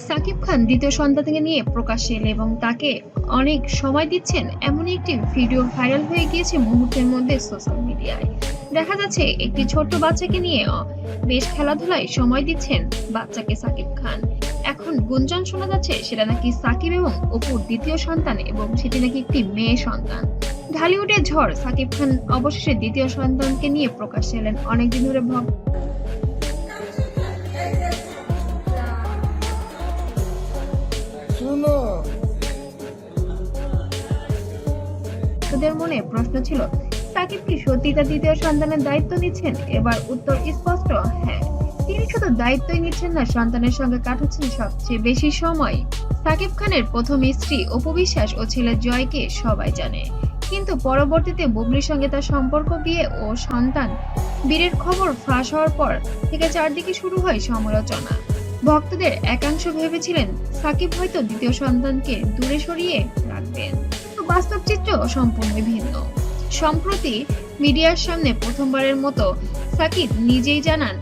সাকিব খান দ্বিতীয় সন্তানকে নিয়ে প্রকাশ্যে এলে এবং তাকে অনেক সময় দিচ্ছেন এমনই একটি ভিডিও ভাইরাল হয়ে গিয়েছে মুহূর্তের মধ্যে সোশ্যাল মিডিয়ায়। দেখা যাচ্ছে একটি ছোট্ট বাচ্চাকে নিয়ে বেশ খেলাধুলায় সময় দিচ্ছেন বাচ্চাকে সাকিব খান। এখন গুঞ্জন শোনা যাচ্ছে সেটা নাকি সাকিব এবং অপুর দ্বিতীয় সন্তান এবং সেটি নাকি একটি মেয়ে সন্তান। ঢালিউডের ঝড় সাকিব খান অবশেষে দ্বিতীয় সন্তানকে নিয়ে প্রকাশ্যে এলেন। অনেকদিন ধরে ভক্তদের মনে প্রশ্ন ছিল, সাকিব কি সত্যি তার দ্বিতীয় সন্তানের দায়িত্ব নিচ্ছেন? এবার উত্তর স্পষ্ট, হ্যাঁ। তিনি শুধু দায়িত্বই নিচ্ছেন না, সন্তানের সঙ্গে কাটাচ্ছেন সবচেয়ে বেশি সময়। সাকিব খানের প্রথম স্ত্রী অপু বিশ্বাস ও ছেলে জয়কে সবাই জানে, কিন্তু পরবর্তীতে বুবলির সঙ্গে তার সম্পর্ক, বিয়ে ও সন্তান বীরের খবর ফাঁস হওয়ার পর থেকে চারদিকে শুরু হয় সমালোচনা। ভক্তদের একাংশ ভেবেছিলেন সাকিব হয়তো দ্বিতীয় সন্তানকে দূরে সরিয়ে রাখবেন, তো বাস্তব চিত্র সম্পূর্ণ ভিন্ন। সম্প্রতি মিডিয়ার সামনে প্রথমবারের মতো সাকিব নিজেই জানান,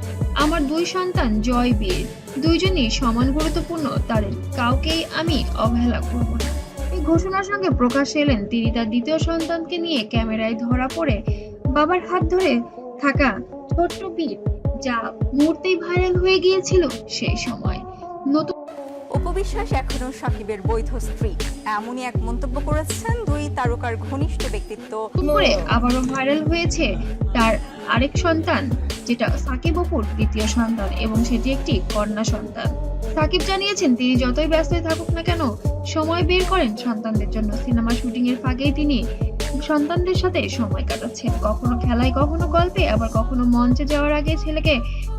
আমার দুই সন্তান জয় বীর দুইজনই সমান গুরুত্বপূর্ণ, তাদের কাউকেই আমি অবহেলা করব না। এই ঘোষণার সঙ্গে প্রকাশ্যে এলেন তিনি তার দ্বিতীয় সন্তানকে নিয়ে ক্যামেরায় ধরা পড়ে বাবার হাত ধরে থাকা ছোট্ট বীর, যা মুহূর্তেই ভাইরাল হয়ে গিয়েছিল সেই সময়। নতুন অপু বিশ্বাস এখনো সাকিবের বৈধ স্ত্রী, এমনই এক মন্তব্য করেছেন দুই তারকার ঘনিষ্ঠ ব্যক্তিত্ব। করে আবারও ভাইরাল হয়েছে তার আরেক সন্তান, যেটা সাকিব অপুর দ্বিতীয় সন্তান এবং সেটি একটি কন্যা সন্তান। সাকিব জানিয়েছেন তিনি যতই ব্যস্তই থাকুক না কেন সময় বের করেন সন্তানদের জন্য। সিনেমা শুটিং এর ফাঁকেই তিনি সন্তানদের সাথে সময় কাটাচ্ছেন, কখনো খেলায়, কখনো গল্পে, আবার কখনো মঞ্চে যাওয়ার আগে ছেলেকে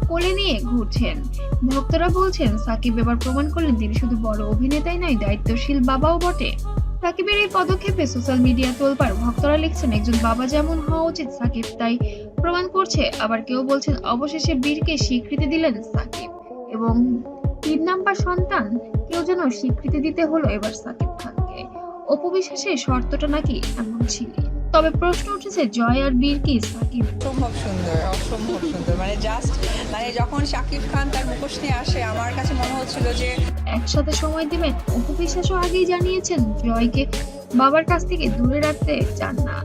কোলে নিয়ে ঘুরছেন। ভক্তরা বলছেন সাকিব এবার প্রমাণ করলেন তিনি শুধু বড় অভিনেতাই নয়, দায়িত্বশীল বাবাও বটে। সাকিবের এই পদক্ষেপে সোশ্যাল মিডিয়া তোলপাড়। ভক্তরা লিখছেন একজন বাবা যেমন হওয়া উচিত সাকিব তাই প্রমাণ করছে, আবার কেউ বলছেন অবশেষে বীরকে স্বীকৃতি দিলেন সাকিব এবং ৩ নাম্বার সন্তান কেউ যেন স্বীকৃতি দিতে হলো এবার সাকিব খানকে। অপু বিশ্বাসের শর্তটা নাকি এমন ছিল। তবে প্রশ্ন উঠেছে জয় আর বীর কি সাকিব? অসম্ভব সুন্দর, অসম্ভব সুন্দর, মানে যখন শাকিব খান তার মুখোশ নিয়ে আসে আমার কাছে মনে হচ্ছিল যে একসাথে সময় দিবেন। অপু বিশ্বাসও আগেই জানিয়েছেন জয়কে বাবার কাছ থেকে দূরে রাখতে চান না।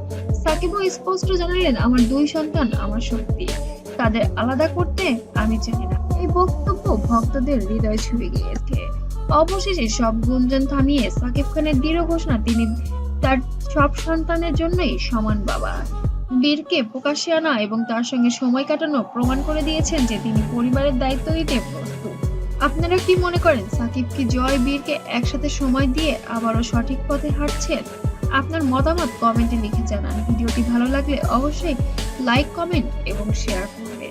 সাকিবও স্পষ্ট জানালেন, আমার দুই সন্তান আমার শক্তি, তাদের আলাদা করতে আমি চাই না। এই বক্তব্য ভক্তদের হৃদয় ছুঁয়ে গিয়েছে। অবশেষে সব গুঞ্জন থামিয়ে সাকিব খানের দৃঢ় ঘোষণা, তিনি তার সব সন্তানের জন্যই সমান বাবা। বীরকে প্রকাশ্যে আনা এবং তার সঙ্গে সময় কাটানো প্রমাণ করে দিয়েছেন যে তিনি পরিবারের দায়িত্ব নিতে প্রস্তুত। আপনারা কি মনে করেন, সাকিব কি জয় বীরকে একসাথে সময় দিয়ে আবারও সঠিক পথে হাঁটছেন? আপনার মতামত কমেন্টে লিখে জানান। ভিডিওটি ভালো লাগলে অবশ্যই লাইক, কমেন্ট এবং শেয়ার করবেন।